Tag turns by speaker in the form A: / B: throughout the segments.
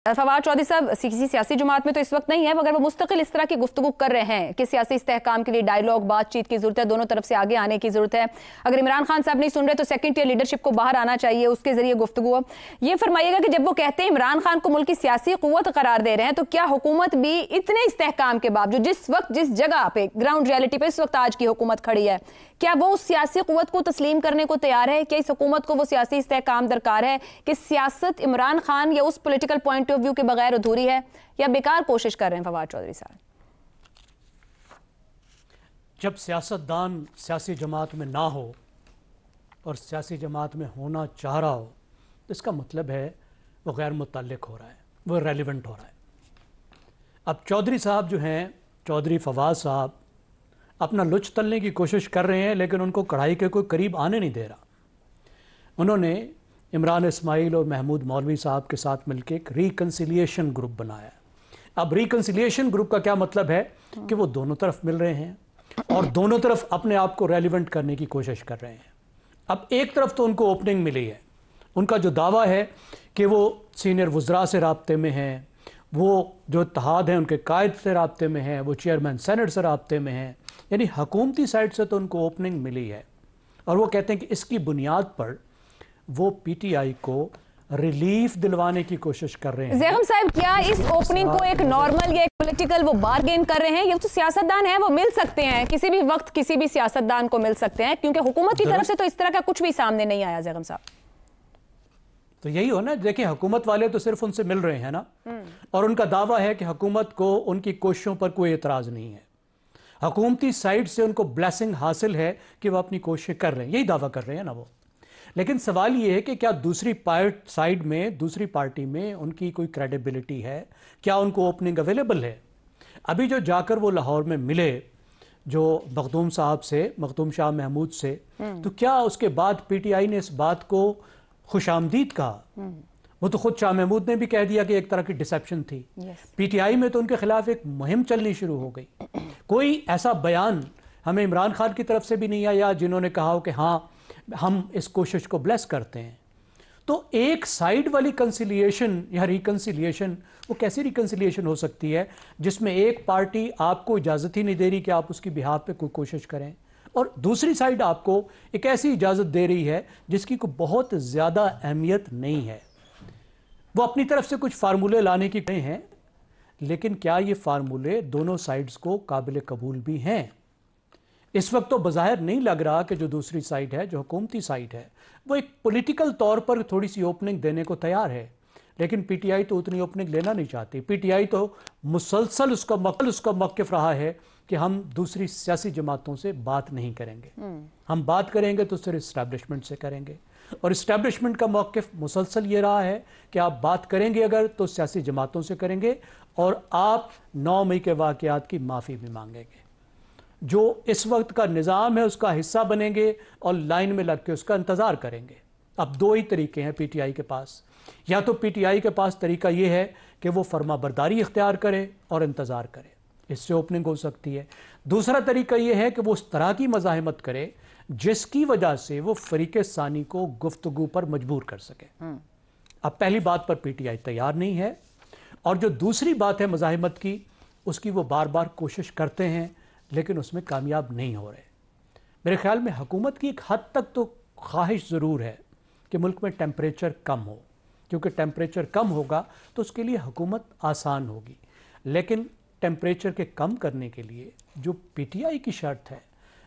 A: फवाद चौधरी साहब किसी सियासी जमात में तो इस वक्त नहीं है, मगर वो मुस्तकिल इस तरह की गुफ्तगू कर रहे हैं कि सियासी इस्तेहकाम के लिए डायलॉग, बातचीत की जरूरत है, दोनों तरफ से आगे आने की जरूरत है। अगर इमरान खान साहब नहीं सुन रहे तो सेकंड टियर लीडरशिप को बाहर आना चाहिए, उसके जरिए गुफ्तगू हो। ये फरमाइएगा कि जब वो कहते हैं इमरान खान को मुल्क की सियासी कुव्वत करार दे रहे हैं, तो क्या हुकूमत भी इतने इस्तेहकाम के बावजूद, जिस वक्त जिस जगह पे ग्राउंड रियलिटी पे इस वक्त आज की हुकूमत खड़ी है, क्या वो उस सियासी कुव्वत को तस्लीम करने को तैयार है? क्या इस हुकूमत को वो सियासी इस्तेहकाम दरकार है कि सियासत इमरान खान या उस पॉलिटिकल पॉइंट ऑफ व्यू के बगैर अधूरी है, या बेकार कोशिश कर रहे हैं फवाद चौधरी साहब?
B: जब सियासतदान सियासी जमात में ना हो और सियासी जमात में होना चाह रहा हो, तो इसका मतलब है वो गैर मुतल्लिक हो रहा है, वो रेलिवेंट हो रहा है। अब चौधरी साहब जो हैं, चौधरी फवाद साहब अपना लुच तलने की कोशिश कर रहे हैं, लेकिन उनको कढ़ाई के कोई करीब आने नहीं दे रहा। उन्होंने इमरान इस्माइल और महमूद मौलवी साहब के साथ मिलकर एक रिकन्सिलिएशन ग्रुप बनाया। अब रिकन्सिलिएशन ग्रुप का क्या मतलब है कि वो दोनों तरफ मिल रहे हैं और दोनों तरफ अपने आप को रेलिवेंट करने की कोशिश कर रहे हैं। अब एक तरफ तो उनको ओपनिंग मिली है, उनका जो दावा है कि वो सीनियर वज़रा से राब्ते में हैं, वो जो इत्तेहाद हैं उनके कायद से राब्ते में हैं, वो चेयरमैन सेनेट से राब्ते में हैं, यानी हुकूमती साइड से तो उनको ओपनिंग मिली है। और वो कहते हैं कि इसकी बुनियाद पर वो पीटीआई को रिलीफ दिलवाने की कोशिश कर रहे हैं। ज़ैगम
A: साहब, क्या इस ओपनिंग को एक नॉर्मल या एक पॉलिटिकल वो बारगेन कर रहे हैं? ये तो सियासतदान है, वो मिल सकते हैं किसी भी वक्त, किसी भी सियासतदान को मिल सकते हैं, क्योंकि हुकूमत की तरफ से तो इस तरह का कुछ भी सामने नहीं आया। ज़ैगम साहब,
B: तो यही हो ना, देखिए हुकूमत वाले तो सिर्फ उनसे मिल रहे हैं ना, और उनका दावा है कि हुकूमत को उनकी कोशिशों पर कोई एतराज नहीं है, हुकूमती साइड से उनको ब्लेसिंग हासिल है कि वो अपनी कोशिश कर रहे हैं, यही दावा कर रहे हैं ना वो। लेकिन सवाल ये है कि क्या दूसरी साइड में, दूसरी पार्टी में उनकी कोई क्रेडिबिलिटी है? क्या उनको ओपनिंग अवेलेबल है? अभी जो जाकर वो लाहौर में मिले जो मखदूम साहब से, मखदूम शाह महमूद से, तो क्या उसके बाद पीटीआई ने इस बात को खुशामदीद कहा? वो तो खुद शाह महमूद ने भी कह दिया कि एक तरह की डिसेप्शन थी। पीटीआई में तो उनके खिलाफ एक मुहिम चलनी शुरू हो गई। कोई ऐसा बयान हमें इमरान खान की तरफ से भी नहीं आया जिन्होंने कहा हो कि हाँ हम इस कोशिश को ब्लेस करते हैं। तो एक साइड वाली कंसिलिएशन या रिकंसिलिएशन, वो कैसी रिकंसिलिएशन हो सकती है जिसमें एक पार्टी आपको इजाज़त ही नहीं दे रही कि आप उसकी बिहाफ पे कोई कोशिश करें, और दूसरी साइड आपको एक ऐसी इजाज़त दे रही है जिसकी कोई बहुत ज़्यादा अहमियत नहीं है। वो अपनी तरफ से कुछ फार्मूले लाने की कहे हैं, लेकिन क्या ये फार्मूले दोनों साइड्स को काबिल कबूल भी हैं? इस वक्त तो बज़ाहिर नहीं लग रहा कि जो दूसरी साइड है, जो हुकूमती साइड है, वो एक पॉलिटिकल तौर पर थोड़ी सी ओपनिंग देने को तैयार है, लेकिन पीटीआई तो उतनी ओपनिंग लेना नहीं चाहती। पीटीआई तो मुसलसल उसका मौक़िफ़ रहा है कि हम दूसरी सियासी जमातों से बात नहीं करेंगे, हम बात करेंगे तो सिर्फ इस्टेब्लिशमेंट से करेंगे। और इस्टेब्लिशमेंट का मौक़िफ़ मुसलसल ये रहा है कि आप बात करेंगे अगर तो सियासी जमातों से करेंगे, और आप 9 मई के वाक़यात की माफ़ी भी मांगेंगे। जो इस वक्त का निज़ाम है उसका हिस्सा बनेंगे और लाइन में लग के उसका इंतज़ार करेंगे। अब दो ही तरीके हैं पीटीआई के पास, या तो पीटीआई के पास तरीका ये है कि वो फर्माबरदारी इख्तियार करे और इंतज़ार करे, इससे ओपनिंग हो सकती है। दूसरा तरीका ये है कि वो उस तरह की मज़ाहिमत करे जिसकी वजह से वो फरीक़े सानी को गुफ्तगू पर मजबूर कर सके। अब पहली बात पर पीटीआई तैयार नहीं है, और जो दूसरी बात है मज़ाहिमत की, उसकी वो बार बार कोशिश करते हैं लेकिन उसमें कामयाब नहीं हो रहे। मेरे ख्याल में हुकूमत की एक हद तक तो ख्वाहिश ज़रूर है कि मुल्क में टेम्परेचर कम हो, क्योंकि टेम्परेचर कम होगा तो उसके लिए हुकूमत आसान होगी। लेकिन टेम्परेचर के कम करने के लिए जो पीटीआई की शर्त है,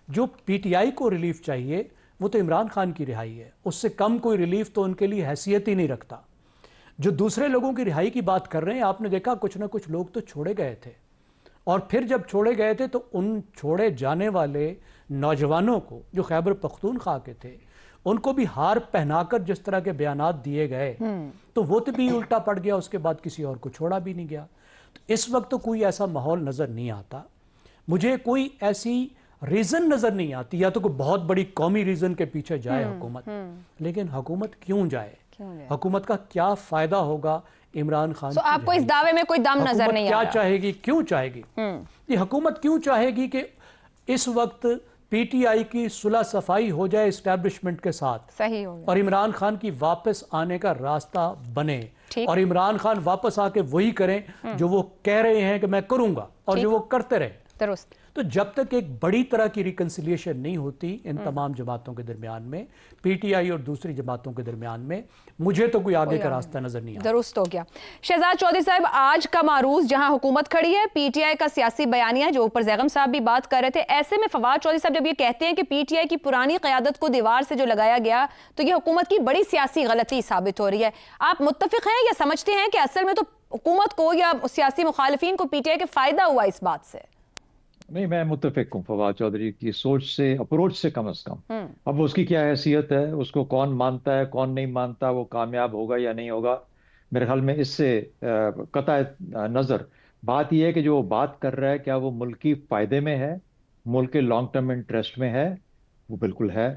B: जो पीटीआई को रिलीफ चाहिए, वो तो इमरान खान की रिहाई है। उससे कम कोई रिलीफ तो उनके लिए हैसियत ही नहीं रखता। जो दूसरे लोगों की रिहाई की बात कर रहे हैं, आपने देखा कुछ ना कुछ लोग तो छोड़े गए थे, और फिर जब छोड़े गए थे तो उन छोड़े जाने वाले नौजवानों को जो खैबर पख्तूनख्वा के थे, उनको भी हार पहनाकर जिस तरह के बयानात दिए गए, तो वो तो भी उल्टा पड़ गया, उसके बाद किसी और को छोड़ा भी नहीं गया। तो इस वक्त तो कोई ऐसा माहौल नज़र नहीं आता, मुझे कोई ऐसी रीज़न नज़र नहीं आती, या तो कोई बहुत बड़ी कौमी रीज़न के पीछे जाए हुकूमत, लेकिन हुकूमत क्यों जाए? हुकूमत का क्या फ़ायदा होगा इमरान खान?
A: आपको इस दावे में कोई दम नजर नहीं आ रहा?
B: क्या चाहेगी, क्यों चाहेगी ये हुकूमत? क्यों चाहेगी कि इस वक्त पीटीआई की सुलह सफाई हो जाए इस्टेब्लिशमेंट के साथ,
A: सही हो,
B: और इमरान खान की वापस आने का रास्ता बने?
A: ठीक।
B: और इमरान खान वापस आके वही करें जो वो कह रहे हैं कि मैं करूंगा और जो वो करते रहे।
A: दुरुस्त।
B: तो जब तक एक बड़ी तरह की रिकंसिलिएशन नहीं होती इन तमाम जमातों के दरमियान में, पीटीआई और दूसरी जमातों के दरमियान में, मुझे तो कोई आगे का रास्ता नजर नहीं आता।
A: दुरुस्त हो गया। शहजाद चौधरी साहब, आज का मारूज जहां हुकूमत खड़ी है, पीटीआई का सियासी बयानिया जो ऊपर जैगम साहब भी बात कर रहे थे, ऐसे में फवाद चौधरी साहब जब ये कहते हैं कि पीटीआई की पुरानी क़यादत को दीवार से जो लगाया गया, तो ये हुकूमत की बड़ी सियासी गलती साबित हो रही है। आप मुत्तफिक हैं या समझते हैं कि असल में तो हुकूमत को या सियासी मुखालिफिन को पीटीआई के फायदा हुआ इस बात से?
C: नहीं, मैं मुत्तफिक हूँ फवाद चौधरी की सोच से, अप्रोच से कम से कम। अब उसकी क्या हैसियत है, उसको कौन मानता है कौन नहीं मानता, वो कामयाब होगा या नहीं होगा, मेरे ख्याल में इससे कतई नज़र बात यह है कि जो वो बात कर रहा है क्या वो मुल्क की फ़ायदे में है, मुल्क के लॉन्ग टर्म इंटरेस्ट में है? वो बिल्कुल है।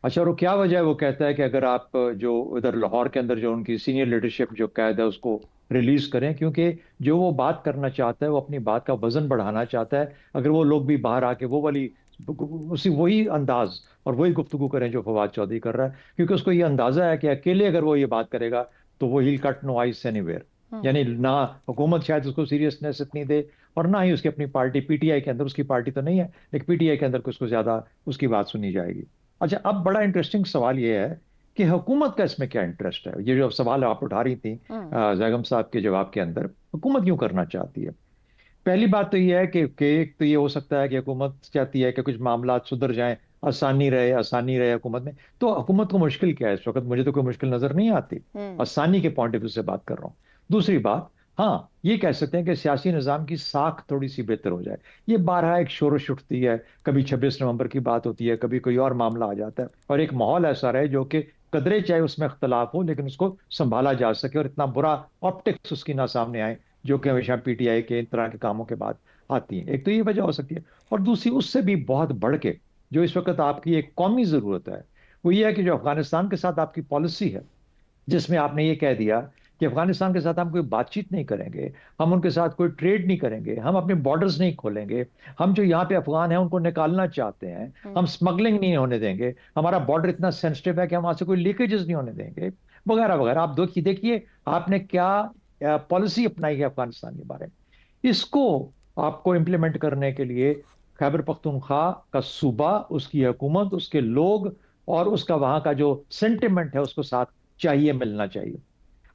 C: अच्छा, और वो क्या वजह है? वो कहता है कि अगर आप जो उधर लाहौर के अंदर जो उनकी सीनियर लीडरशिप जो कैद है उसको रिलीज करें, क्योंकि जो वो बात करना चाहता है वो अपनी बात का वजन बढ़ाना चाहता है। अगर वो लोग भी बाहर आके वो वाली उसी वही अंदाज और वही गुफ्तगू करें जो फवाद चौधरी कर रहा है, क्योंकि उसको ये अंदाजा है कि अकेले अगर वो ये बात करेगा तो वो ही कट नो आइस एनीवेयर। यानी ना हुकूमत शायद उसको सीरियसनेस इतनी दे और ना ही उसकी अपनी पार्टी पीटीआई के अंदर, उसकी पार्टी तो नहीं है लेकिन पीटीआई के अंदर उसको ज्यादा उसकी बात सुनी जाएगी। अच्छा, अब बड़ा इंटरेस्टिंग सवाल ये है कि हुकूमत का इसमें क्या इंटरेस्ट है? ये जो सवाल आप उठा रही थी जैगम साहब के जवाब के अंदर, हुकूमत क्यों करना चाहती है? पहली बात तो ये है कि एक तो ये हो सकता है कि हुकूमत चाहती है कि कुछ मामला सुधर जाएं, आसानी रहे हुकूमत में। तो हुकूमत को मुश्किल क्या है इस वक्त? मुझे तो कोई मुश्किल नजर नहीं आती, आसानी के पॉइंट ऑफ व्यू से बात कर रहा हूँ। दूसरी बात, हाँ ये कह सकते हैं कि सियासी निज़ाम की साख थोड़ी सी बेहतर हो जाए। ये बारहा एक शोरश उठती है, कभी 26 नवंबर की बात होती है, कभी कोई और मामला आ जाता है, और एक माहौल ऐसा रहे जो कि कदरे चाहे उसमें इख्तलाफ हो लेकिन उसको संभाला जा सके और इतना बुरा ऑप्टिक्स उसकी ना सामने आए जो कि हमेशा पीटीआई के इन तरह के कामों के बाद आती है। एक तो ये वजह हो सकती है, और दूसरी उससे भी बहुत बढ़ के जो इस वक्त आपकी एक कौमी ज़रूरत है वो ये है कि जो अफगानिस्तान के साथ आपकी पॉलिसी है, जिसमें आपने ये कह दिया कि अफगानिस्तान के साथ हम कोई बातचीत नहीं करेंगे, हम उनके साथ कोई ट्रेड नहीं करेंगे, हम अपने बॉर्डर्स नहीं खोलेंगे, हम जो यहाँ पे अफगान हैं उनको निकालना चाहते हैं, हम स्मगलिंग नहीं होने देंगे, हमारा बॉर्डर इतना सेंसिटिव है कि हम वहाँ से कोई लीकेजेस नहीं होने देंगे, वगैरह वगैरह। आप देखिए आपने क्या पॉलिसी अपनाई है अफगानिस्तान के बारे में। इसको आपको इम्प्लीमेंट करने के लिए खैबर पख्तूनख्वा का सूबा, उसकी हुकूमत, उसके लोग और उसका वहाँ का जो सेंटिमेंट है उसको साथ चाहिए, मिलना चाहिए।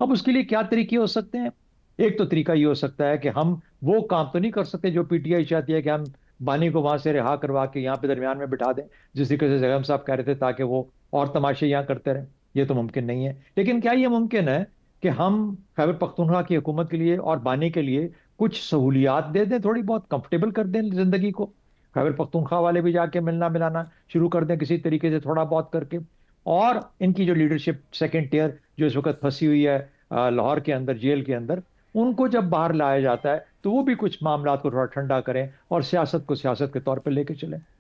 C: अब उसके लिए क्या तरीके हो सकते हैं? एक तो तरीका ये हो सकता है कि हम वो काम तो नहीं कर सकते जो पीटीआई चाहती है कि हम बानी को वहां से रिहा करवा के यहाँ पे दरमियान में बिठा दें, जिस तरीके से जैगम साहब कह रहे थे, ताकि वो और तमाशे यहाँ करते रहें। ये तो मुमकिन नहीं है। लेकिन क्या ये मुमकिन है कि हम खैबर पख्तूनख्वा की हुकूमत के लिए और बानी के लिए कुछ सहूलियात दे दें, थोड़ी बहुत कंफर्टेबल कर दें जिंदगी को? खैबर पख्तूनख्वा वाले भी जाके मिलना मिलाना शुरू कर दें किसी तरीके से थोड़ा बहुत करके, और इनकी जो लीडरशिप सेकेंड टियर जो इस वक्त फंसी हुई है लाहौर के अंदर, जेल के अंदर, उनको जब बाहर लाया जाता है तो वो भी कुछ मामला को थोड़ा ठंडा करें और सियासत को सियासत के तौर पर लेके चलें।